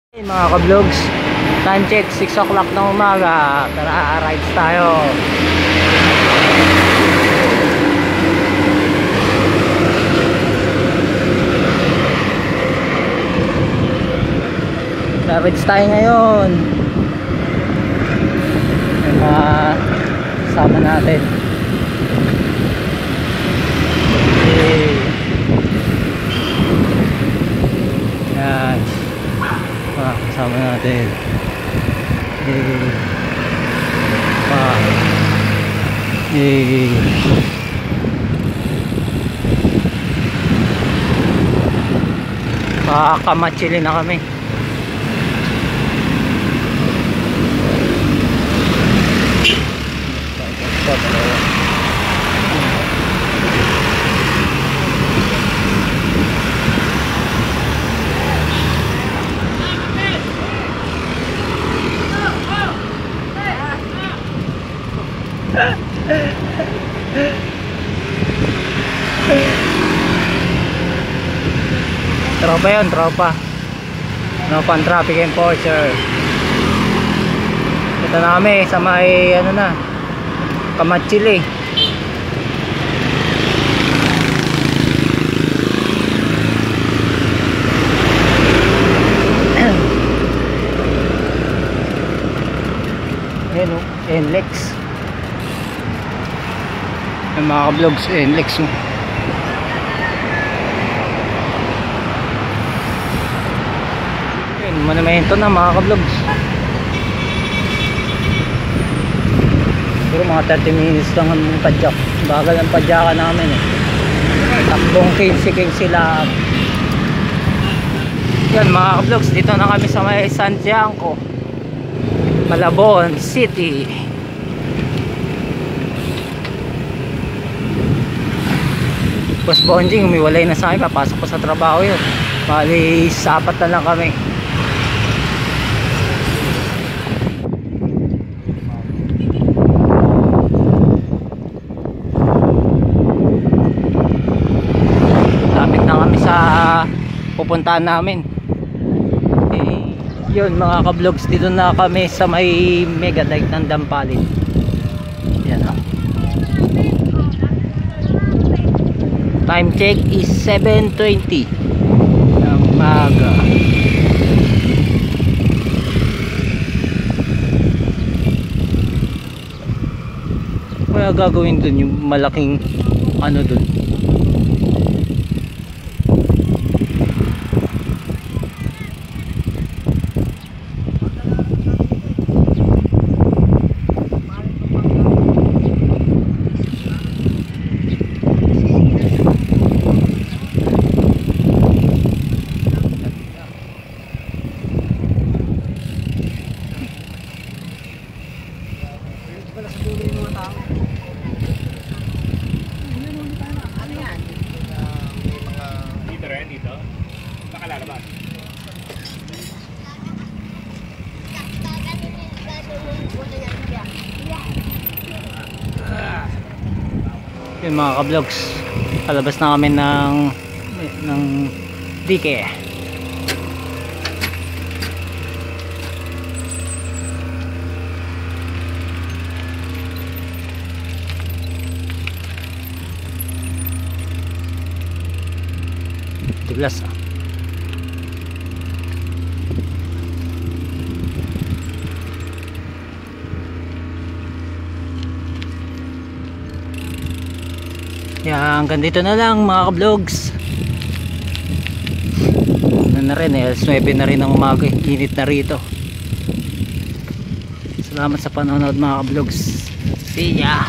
Hey, mga ka-vlogs, time check 6 o'clock ng umaga. Tara, rides tayo. Rides tayo ngayon. Yung mga kasama natin. Okay. Yan, kasama natin. Kamatsili na kami. Tropa yun, tropa. No pan traffic enforcer. Ito na kami sa may ano na, Kamatsili. Ayan o, NLEX. Yung mga ka-vlogs, NLEX o. Monumento na mga ka-vlogs. Pero mga 30 minutes lang ang padyak. Bagal ang padyakan namin eh. Takbong 15 lang. Yan mga ka-vlogs, dito na kami sa may Santiago, Malabon City. Boss Bonjing umiwalay na sa akin, papasok ko sa trabaho yun. Bali, sapat na lang kami. Lapit na kami sa pupuntahan namin. Yun mga ka-vlogs, dito na kami sa may mega dike ng Dampalin. Yan o. Time check is 7:20 ng umaga. Kaya gagawin dun yung malaking ano dun. Dito? Nakalalabas. Yun mga ka-vlogs, palabas na kami ng dike. Tuglas ah. Yan, hanggang dito na lang mga ka-vlogs. Ano na rin eh, 9 na rin ng umaga, init na rito. Salamat sa panonood mga ka-vlogs. See ya.